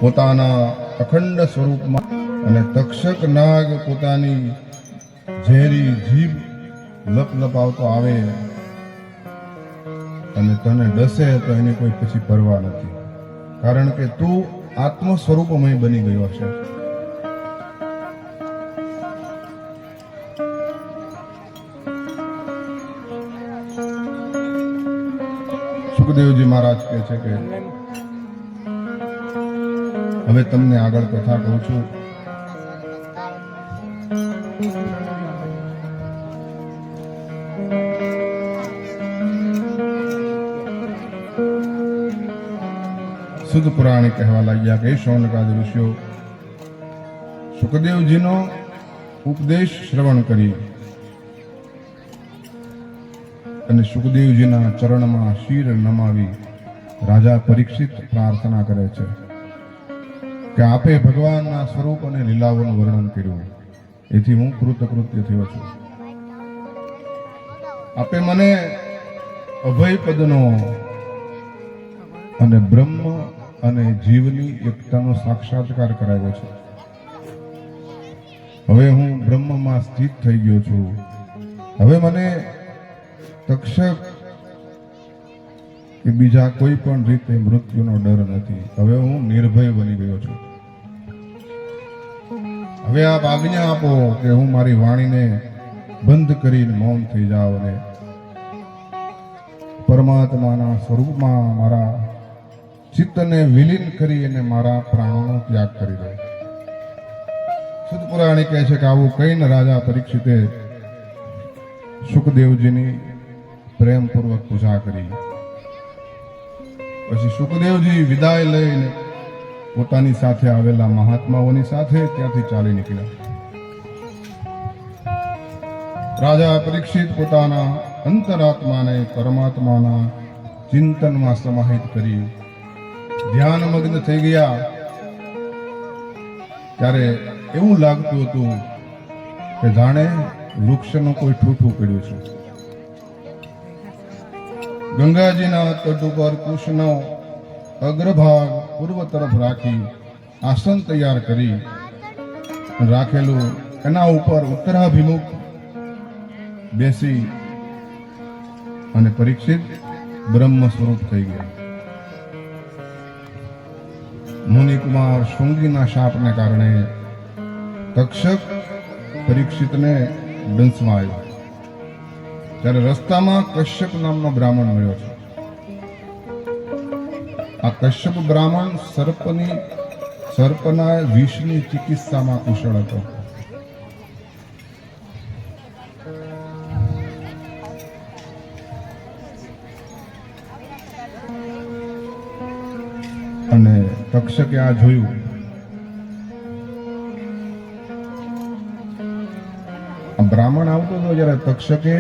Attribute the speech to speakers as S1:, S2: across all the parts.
S1: પોતાના અખંડ સ્વરૂપમાં અને તક્ષક નાગ પોતાની ઝેરી જીભ લપલપાવતો આવે અને તને ડસે તો એની કોઈ પછી પરવા નથી, કારણ કે તું આત્મ સ્વરૂપમય બની ગયો છે. સુખદેવજી મહારાજ કહે છે કે હવે તમને આગળ કથા કહું છું. શુદ્ધ પુરાણી કહેવા લાગ્યા કે શૌનકાદિ ઋષિઓ સુખદેવજીનો ઉપદેશ શ્રવણ કરી અને સુખદેવજીના ચરણમાં શિર નમાવી રાજા પરીક્ષિત પ્રાર્થના કરે છે કે આપે ભગવાનના સ્વરૂપ અને લીલાઓનું વર્ણન કર્યું, એથી હું કૃતકૃત્ય થયો છું. આપે મને અભય પદનો અને બ્રહ્મ અને જીવની એકતાનો સાક્ષાત્કાર કરાવ્યો છે. હવે હું બ્રહ્મમાં સ્થિત થઈ ગયો છું. હવે મને તક્ષક કે બીજા કોઈ પણ રીતે મૃત્યુનો ડર નથી. હવે હું નિર્ભય બની ગયો છું. હવે આપ આજ્ઞા આપો કે હું મારી વાણીને બંધ કરીને મૌન થઈ જાઉં અને પરમાત્માના સ્વરૂપમાં મારા ચિત્તને વિલીન કરી અને મારા પ્રાણોનો ત્યાગ કરી દઉં. શુદ્ધ પુરાણી કહે છે કે આવું કહીને રાજા પરીક્ષિતે સુખદેવજીની પ્રેમપૂર્વક પૂજા કરી. પછી સુખદેવજી વિદાય લઈને પોતાની સાથે આવેલા મહાત્માઓની સાથે ત્યાંથી ચાલી નીકળ્યા. રાજા પરીક્ષિત પોતાના અંતરાત્માને પરમાત્માના ચિંતનમાં સમાહિત કરી ધ્યાનમગ્ન થઈ ગયા. ત્યારે એવું લાગતું હતું કે જાણે વૃક્ષનું કોઈ ઠૂઠું પડ્યું છે. ગંગાજીના તટ ઉપર કૃષ્ણનો અગ્રભાગ પૂર્વ તરફ રાખી આસન તૈયાર કરી રાખેલું, એના ઉપર ઉત્તરાભિમુખ બેસી અને પરીક્ષિત બ્રહ્મ સ્વરૂપ થઈ ગયા. મુનિકુમાર શૃંગીના શાપને કારણે તક્ષક પરીક્ષિતને દંશમાં આવ્યો. ત્યારે રસ્તામાં કશ્યપ નામનો બ્રાહ્મણ મળ્યો છે. આ કશ્યપ બ્રાહ્મણ સર્પના વિષની ચિકિત્સામાં કુશળ હતો. અને તક્ષકે આ જોયું. આ બ્રાહ્મણ આવતો હતો જ્યારે તક્ષકે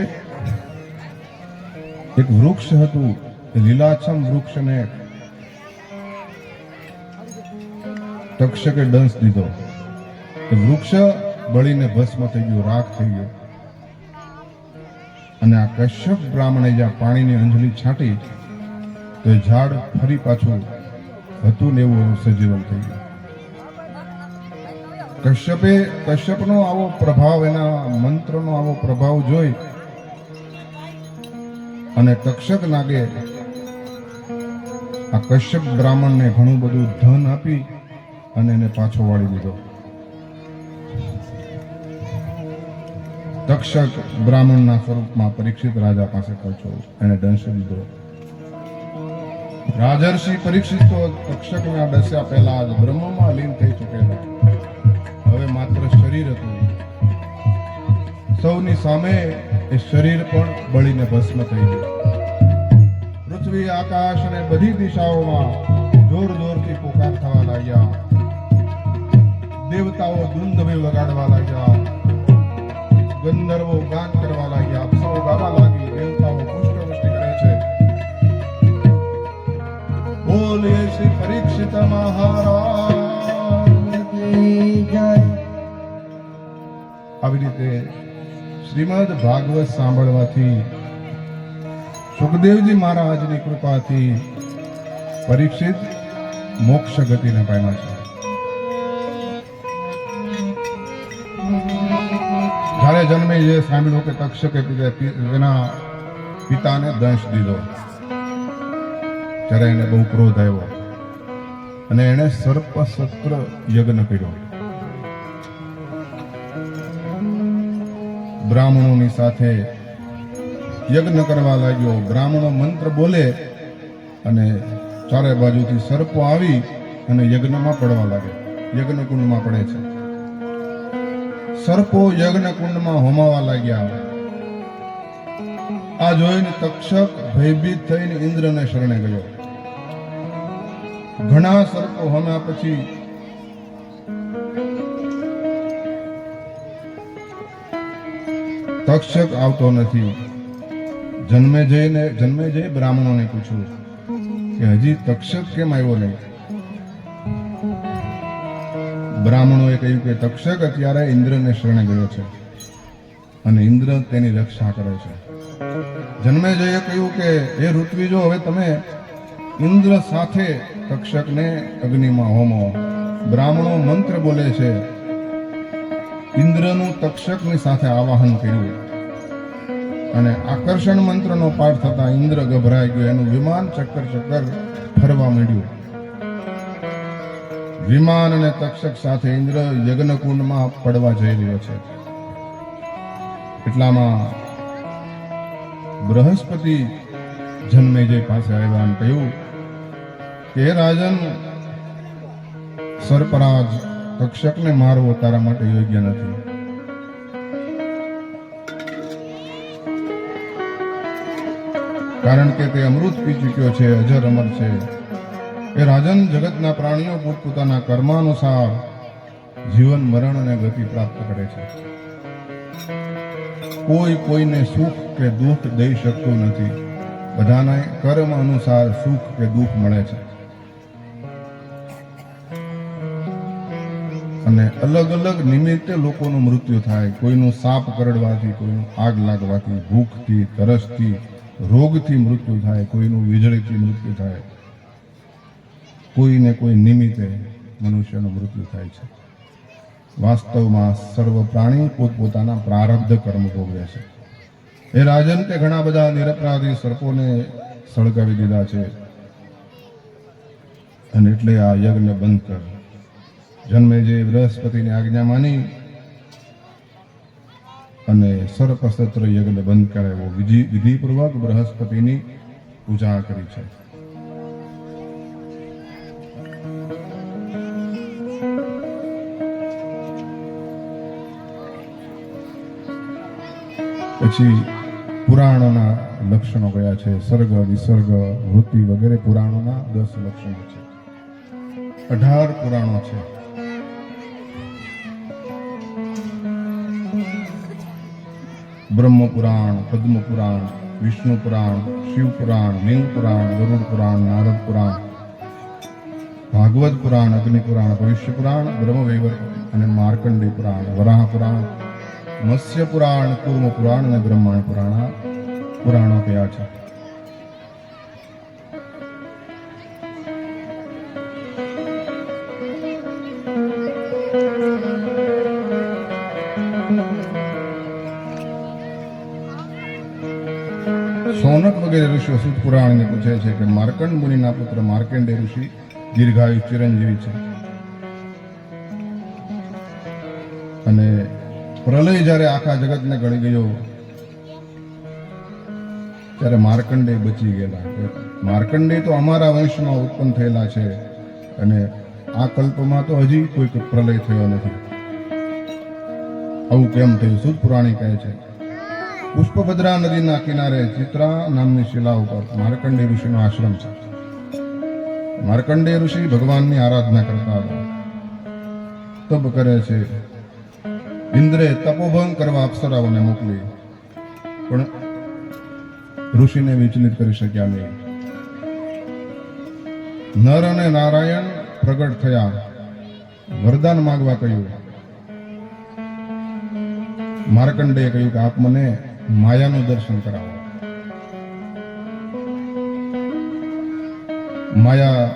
S1: એક વૃક્ષ હતું, લીલાછમ વૃક્ષને તક્ષકે દંશ દીધો. એ વૃક્ષ બળીને ભસ્મ થઈ ગયું, રાખ થઈ ગયું. અને આ કશ્યપ બ્રાહ્મણે જ્યાં પાણીની અંજલી છાંટી તો એ ઝાડ ફરી પાછું હતું ને એવું સજીવન થઈ ગયું. કશ્યપનો આવો પ્રભાવ, એના મંત્રનો આવો પ્રભાવ જોઈ અને તક્ષક નાગે આ કશ્યપ બ્રાહ્મણને ઘણું બધું ધન આપી અને એને પાછો વાળી દીધો. તક્ષક બ્રાહ્મણના સ્વરૂપમાં પરીક્ષિત રાજા પાસે પહોંચ્યો, એને દંશ દીધો. રાજર્ષિ પરીક્ષિત તો તક્ષકના દસ્યા પહેલા જ બ્રહ્મમાં લીન થઈ ચૂકેલા. હવે માત્ર શરીર હતું. સૌની સામે એ શરીર પણ બળીને ભસ્મ થઈ ગયું. પૃથ્વી, આકાશ અને બધી દિશાઓમાં જોર જોરથી પોકાર થવા લાગ્યા. દેવતાઓ ધૂંધભે વગાડવા લાગ્યા, ગંધર્વો ગાન કરવા લાગ્યા, અપ્સરો ગાવા લાગી, દેવતાઓ પુષ્પવૃષ્ટિ કરે છે. બોલીએ શ્રી પરીક્ષિત મહારાજ કી જય. આવી રીતે શ્રીમદ ભાગવત સાંભળવાથી સુખદેવજી મહારાજની કૃપાથી પરીક્ષિત મોક્ષ ગતિને પામ્યા છે. જ્યારે જન્મે જે સાંભળ્યું કે તક્ષકે એના પિતાને દંશ દીધો, ત્યારે એને બહુ ક્રોધ આવ્યો અને એને સર્પ સત્ર યજ્ઞ કર્યો. બ્રાહ્મણોની સાથે યજ્ઞ કરવા લાગ્યો. બ્રાહ્મણો મંત્ર બોલે અને ચારે બાજુથી સર્પો આવી અને યજ્ઞમાં પડવા લાગે, યજ્ઞ કુંડમાં પડે છે. સર્પો યજ્ઞ કુંડમાં હોમાવા લાગ્યા. આ જોઈને તક્ષક ભયભીત થઈને ઇન્દ્રને શરણે ગયો. ઘણા સર્પો હોમ્યા પછી તક્ષક આવતો નથી. જન્મે જઈ બ્રાહ્મણોને પૂછ્યું કે હજી તક્ષક કેમ આવ્યો નહીં. બ્રાહ્મણોએ કહ્યું કે તક્ષક અત્યારે ઇન્દ્રને શરણે ગયો છે અને ઇન્દ્ર તેની રક્ષા કરે છે. જન્મેજયે કહ્યું કે હે ઋત્વિજો, હવે તમે ઇન્દ્ર સાથે તક્ષકને અગ્નિમાં હોમો. બ્રાહ્મણો મંત્ર બોલે છે. ઇન્દ્રનું તક્ષકની સાથે આવાહન કર્યું અને આકર્ષણ મંત્રનો પાઠ થતા ઇન્દ્ર ગભરાઈ ગયો. એનું વિમાન ચક્કર ફરવા માંડ્યું. વિમાન અને તક્ષક સાથે ઇન્દ્ર યજ્ઞકુંડમાં પડવા જઈ રહ્યો છે. એટલામાં બૃહસ્પતિ જન્મેજય પાસે આવ્યા અને કહ્યું કે રાજન, સર્પરાજ તક્ષકને મારવો તારા માટે યોગ્ય નથી. કારણ કે તે અમૃત પી ચૂક્યો છે, અજર અમર છે. એ રાજન, જગતના પ્રાણીઓ પોતપોતાના કર્માનુસાર જીવન, મરણ અને ગતિ પ્રાપ્ત કરે છે. કોઈ કોઈને સુખ કે દુઃખ દઈ શકતું નથી. બધાને કર્મ અનુસાર સુખ કે દુઃખ મળે છે અને અલગ અલગ નિમિત્તે લોકોનું મૃત્યુ થાય. કોઈનું સાપ કરડવાથી, કોઈનું આગ લાગવાથી, ભૂખથી, તરસથી, રોગથી મૃત્યુ થાય, કોઈનું વીજળીથી મૃત્યુ થાય. કોઈને કોઈ નિમિત્તે મનુષ્યનું મૃત્યુ થાય છે. વાસ્તવમાં સર્વ પ્રાણી પોતપોતાના પ્રારબ્ધ કર્મ ભોગવે છે. એ રાજન, તે ઘણા બધા નિરપરાધી સર્પોને સળગાવી દીધા છે અને એટલે આ યજ્ઞ બંધ કર. જન્મેજય બૃહસ્પતિની આજ્ઞા માની અને સર્પસત્ર યજ્ઞ બંધ કરાવ્યો. વિધિપૂર્વક બૃહસ્પતિની પૂજા કરી છે. પછી પુરાણોના લક્ષણો કયા છે? સર્ગ, વિસર્ગ, વૃત્તિ વગેરે પુરાણોના 10 લક્ષણો છે. 18 પુરાણો છે. બ્રહ્મ પુરાણ, પદ્મ પુરાણ, વિષ્ણુ પુરાણ, શિવ પુરાણ, લિંગ પુરાણ, ગરુડ પુરાણ, નારદ પુરાણ, ભાગવત પુરાણ, અગ્નિ પુરાણ, ભવિષ્ય પુરાણ, બ્રહ્મવૈવર્ત અને માર્કંડેય પુરાણ, વરાહ પુરાણ, મત્સ્ય પુરાણ, કૂર્મ પુરાણ અને બ્રહ્માંડ પુરાણો કયા છે? સોનક વગેરે ઋષિઓ સુત પુરાણને પૂછે છે કે માર્કંડ મુનિના પુત્ર માર્કંડેય ઋષિ દીર્ઘાયુ ચિરંજીવી છે અને પ્રલય જ્યારે આખા જગતને ગળી ગયો ત્યારે માર્કંડેય બચી ગયેલા. માર્કંડેય તો અમારા વંશમાં ઉત્પન્ન થયેલા છે અને આ કલ્પમાં તો હજી કોઈ પ્રલય થયો નથી. આવું કેમ થયું? સુત પુરાણી કહે છે, પુષ્પભદ્રા નદીના કિનારે ચિત્રા નામની શિલા ઉપર માર્કંડેય ઋષિનો આશ્રમ છે. માર્કંડેય ઋષિ ભગવાનની આરાધના કરતા હતા, તપ કરે છે. ઇન્દ્રે તપોભંગ કરવા અપ્સરાઓને મોકલી પણ ઋષિને વિચલિત કરી શક્યા નહીં. નર અને નારાયણ પ્રગટ થયા, વરદાન માંગવા કહ્યું. માર્કંડેય કહ્યું કે આપ મને માયાનું દર્શન કરાવો. માયા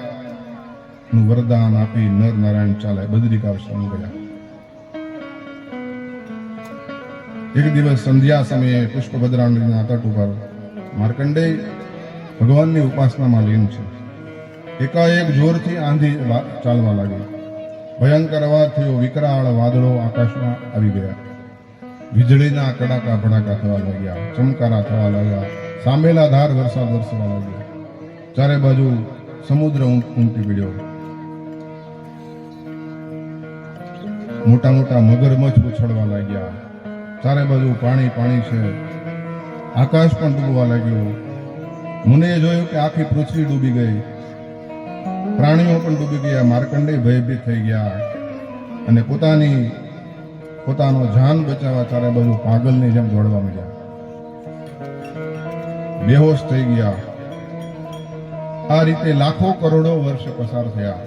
S1: નું વરદાન આપી નર નારાયણ ચાલે બદ્રિકાશ્રમ ગયા. એક દિવસ સંધ્યા સમયે પુષ્પભદ્રા નદીના તટ ઉપર માર્કંડેય ભગવાનની ઉપાસનામાં લીન છે. એકાએક જોરથી આંધી ચાલવા લાગી. ભયંકર અવાજ થયો. વિકરાળ વાદળો આકાશમાં આવી ગયા. વીજળીના કડાકા ભડાકા થવા લાગ્યા. ચમકારા થવા લાગ્યા. સામેલા ધાર વરસાદ વરસવા લાગ્યા. ચારે બાજુ સમુદ્ર ઉમટી પડ્યો. મોટા મોટા મગરમચ્છ ઉછળવા લાગ્યા. ચારે બાજુ પાણી પાણી છે. આકાશ પણ ડૂબવા લાગ્યું. મુનિએ જોયું કે આખી પૃથ્વી ડૂબી ગઈ. પ્રાણીઓ પણ ડૂબી ગયા. માર્કંડેય ભયભીત થઈ ગયા અને પોતાનો જાન બચાવવા ચારે બાજુ પાગલની જેમ દોડવા માંડ્યા. બેહોશ થઈ ગયા. આ રીતે લાખો કરોડો વર્ષ પસાર થયા.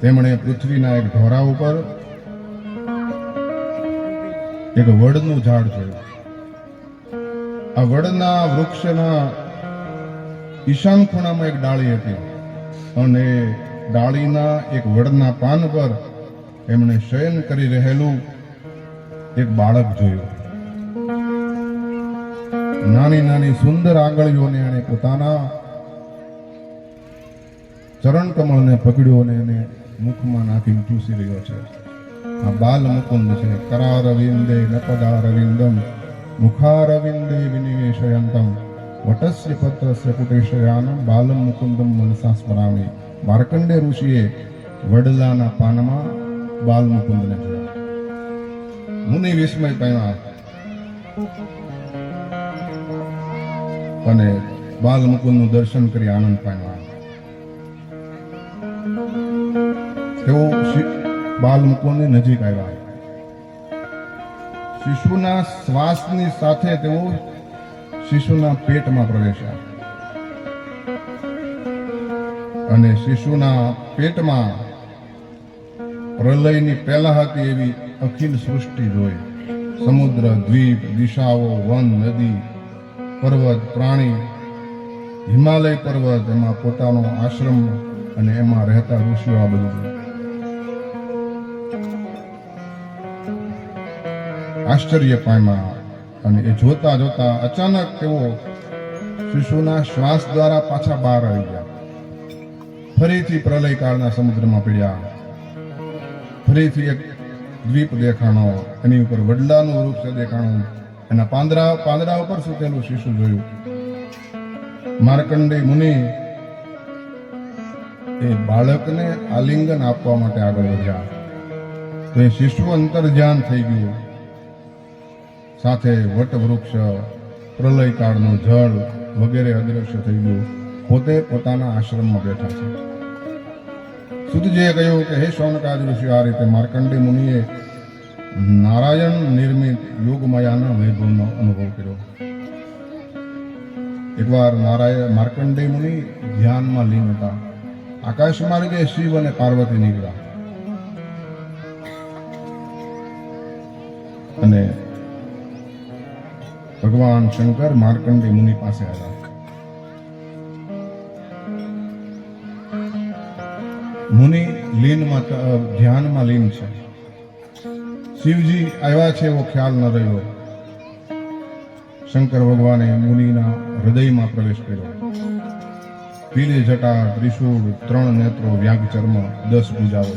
S1: તેમણે પૃથ્વીના એક ઢોરા ઉપર એક વડનું ઝાડ જોયું. આ વડના વૃક્ષના ઈશાન ખૂણામાં એક ડાળી હતી અને ડાળીના એક વડના પાન પર એમણે શયન કરી રહેલું એક બાળક જોયું. નાની નાની સુંદર આંગળીઓને એણે પોતાના ચરણ કમળને પકડ્યો અને એને મુખમાં નાખીને ચૂસી રહ્યો છે. આ બાલ મુકુંદ છે. કરારવિંદે નપદારવિંદમ મુખારવિંદે વિનિવેશયંતમ વટસ્ય પત્રસ્ય કુટેશયાનમ બાલમ મુકુંદમ મનસા સ્મરામી. માર્કંડેય ઋષિએ વડલાના પાનમાં બાલ મુકુંદને જોયા. મુનિ વિસ્મય પામ્યા અને બાલ મુકુંદનું દર્શન કરી આનંદ પામ્યા. તેઓ બાલ મુકુંદની નજીક આવ્યા. શિશુના શ્વાસની સાથે તેઓ શિશુના પેટમાં પ્રવેશ્યા અને શિશુના પેટમાં પ્રલયની પહેલા હતી એવી અખિલ સૃષ્ટિ જોઈ. સમુદ્ર, દ્વીપ, દિશાઓ, વન, નદી, પર્વત, પ્રાણી, હિમાલય પર્વત, એમાં પોતાનો આશ્રમ અને એમાં રહેતા ઋષિઓ. આ બધું આશ્ચર્ય પામ્યા અને એ જોતા જોતા અચાનક તેઓ શિશુના શ્વાસ દ્વારા પાછા બહાર આવી ગયા. ફરીથી પ્રલય કાળના સમુદ્રમાં પડ્યા. ફરીથી એક દ્વીપ દેખાણો. એની ઉપર વડલાનું વૃક્ષ દેખાણું. એના પાંદડા ઉપર સૂતેલું શિશુ જોયું. માર્કંડેય મુનિ એ બાળકને આલિંગન આપવા માટે આગળ વધ્યા તો એ શિશુ અંતર્ધ્યાન થઈ ગયું. સાથે વટવૃક્ષ, પ્રલય કાળનું જળ વગેરે અદ્રશ્ય થઈ ગયું. પોતે પોતાના આશ્રમમાં બેઠા છે. સુતજીએ કહ્યું કે હે શૌનકાદ ઋષિ, આ રીતે માર્કંડેય મુનિએ નારાયણ નિર્મિત યોગમાયાના વૈભવનો અનુભવ કર્યો. એકવાર માર્કંડેય મુનિ ધ્યાનમાં લીન હતા. આકાશ માર્ગે શિવ અને પાર્વતી નીકળ્યા અને ભગવાન શંકર માર્કંડેય મુનિ પાસે આવ્યા. મુનિ ધ્યાનમાં લીન છે. શિવજી આવ્યા છે એવો ખ્યાલ ન રહ્યો. શંકર ભગવાને મુનિના હૃદયમાં પ્રવેશ કર્યો. પીળી જટા, ત્રિશૂળ, 3 નેત્રો, વ્યાઘ ચર્મ, 10 ભુજાઓ.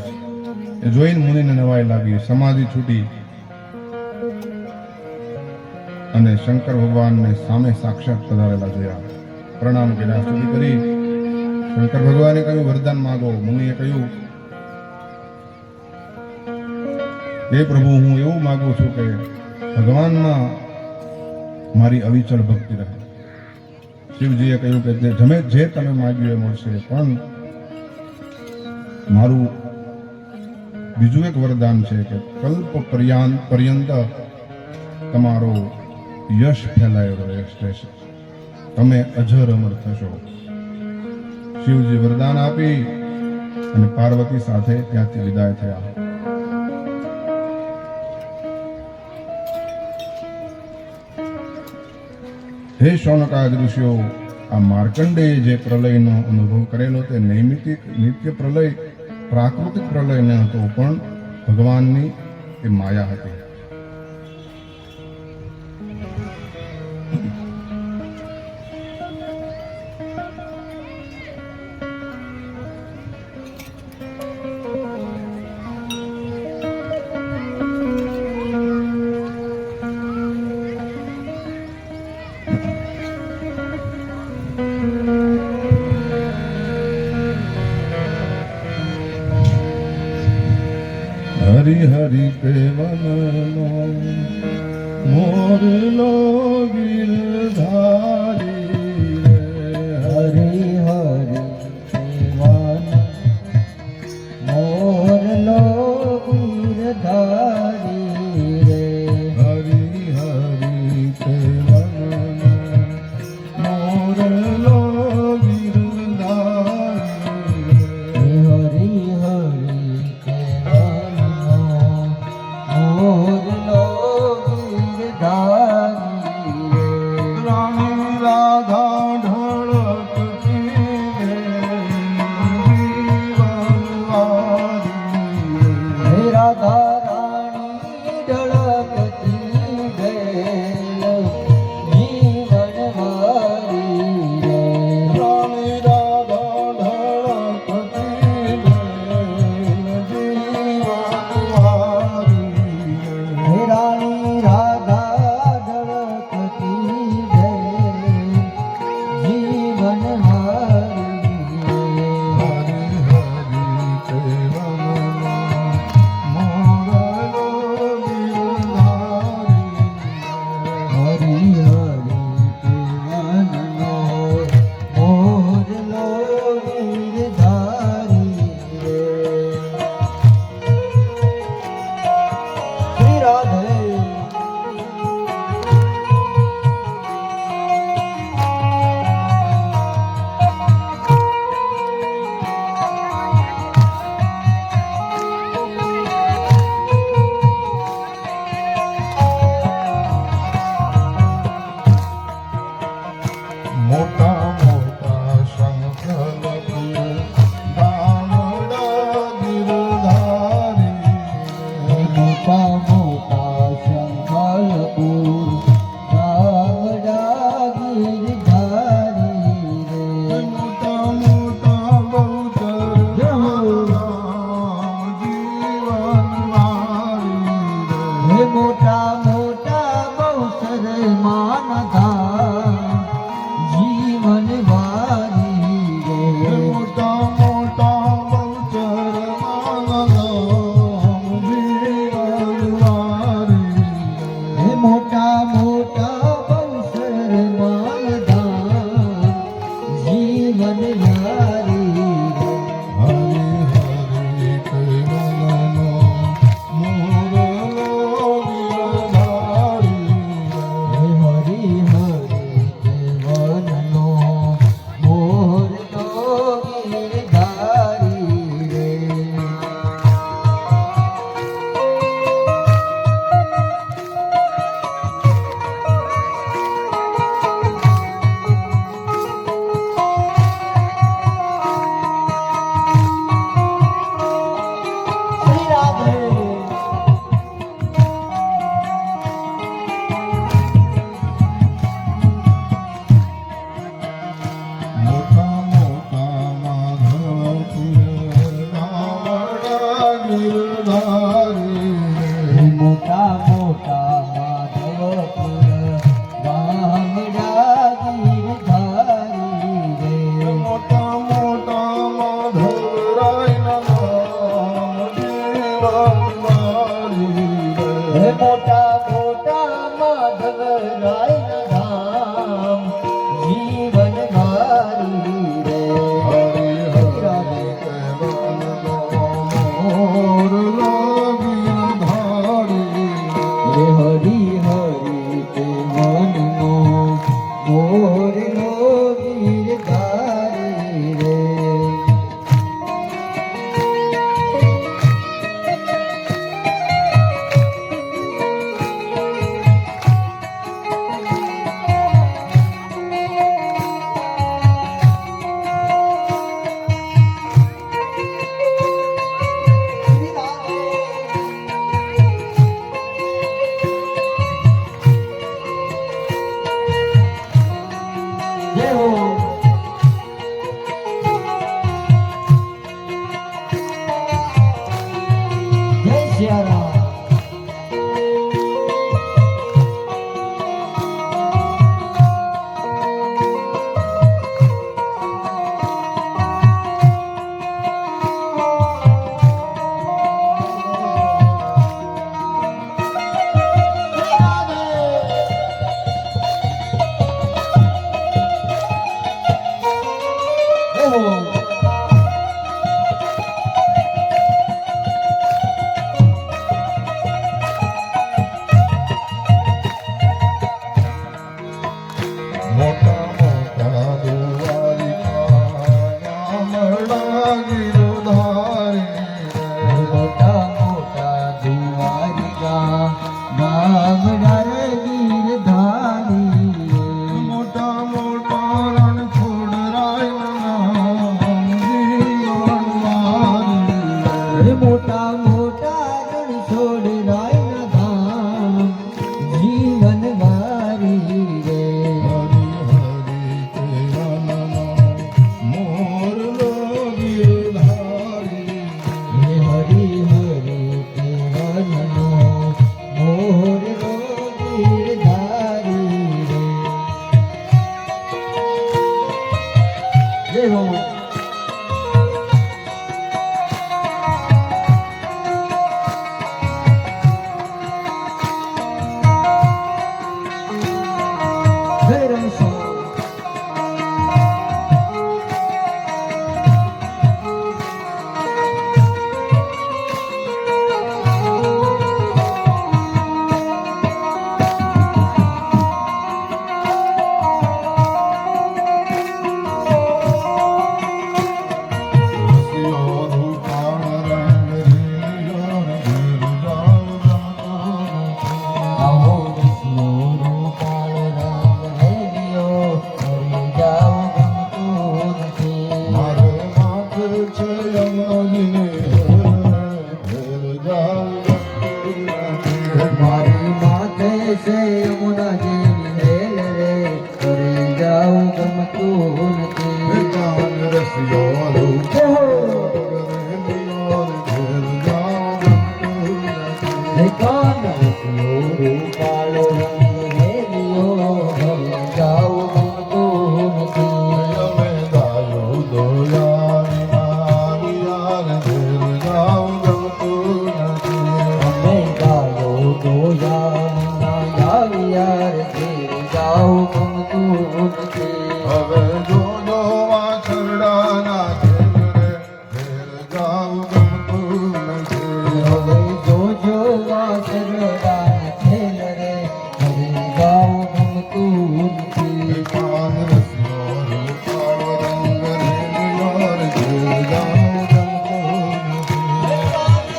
S1: એ જોઈને મુનિને નવાઈ લાગી. સમાધિ છૂટી અને શંકર ભગવાનને સામે સાક્ષાત પધારેલા જોયા. પ્રણામ કર્યા, સ્તુતિ કરી. શંકર ભગવાને કહ્યું, વરદાન માગો. મુનિએ કહ્યું, હે પ્રભુ, હું એવું માગું છું કે ભગવાનમાં મારી અવિચળ ભક્તિ રહે. શિવજીએ કહ્યું કે જે તમે માગ્યું એ મળશે, પણ મારું બીજું એક વરદાન છે કે કલ્પ પર્યંત તમારો યશ ફેલાયેલો રહેશે, તમે અજર અમર થશો. શિવજી વરદાન આપી અને પાર્વતી સાથે ત્યાંથી વિદાય થયા. હે શૌનકાદ ઋષિઓ, આ માર્કંડેય જે પ્રલયનો અનુભવ કરેલો તે નૈમિતિક નિત્ય પ્રલય પ્રાકૃતિક પ્રલય ન હતો, પણ ભગવાનની એ માયા હતી. હરિ હરિ કે વનનો મોરલો ગિરધારી રે.
S2: હરિ હરિ કેવન મોરલો ગિરધારી રે.
S1: હરિ હરિ કે વનનો મોરલો ગિરધારી રે.
S2: હરિ હરિ કેવન મોરલો ગિરધારી રે.
S1: રાણી રાજ
S2: સિયારામ.
S1: મોટા મોટા દ્વારિકા ગામડા ગિરધારી
S2: મોટા મોટા દ્વારિકા ગામડા રે ગીરધારી.
S1: મોટા મોટા રણ છોડ
S2: મોટા મોટા રણ છોડ રાયના ધામ જીવન વારી રે. હરી હરી કેવલનો મોર રો ગીરધારી રે. જય હો. જય રણછોડ. આવો રસિયો રૂપાળ રંગ લેલિયો, હરી જાઓ ગમતું નથી. મારી માથે છે યમુના જેવી હેલ રે, હરી જાઓ ગમતું નથી. જય હો. જય કાન રસિયો રૂપાળ રંગ લેલિયો, હરી જાઓ ગમતું નથી. અમે ગાયો દોયા ના યાર ઘેર જાઓ ગમતું નથી.
S1: હવે જોજો વાછરડાના ઘેર જાવ ગમતું નથી.
S2: હવે જોજો વાસરડાના ખેલ રે, હરી જાઓ ગમતું નથી.
S1: કાન રસ્યો રૂપાળ રંગ રેલિયો રે, ઘેર જાવ ગમતું નથી.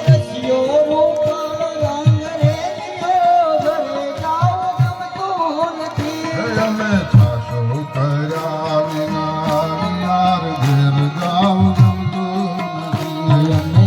S2: રસિયો રૂપાળ રંગ રેલિયો, ઘરે જાઓ ગમતું નથી.
S1: અમે છાશો કર્યા વિના યાર ઘેર જાવ ગમતું નથી.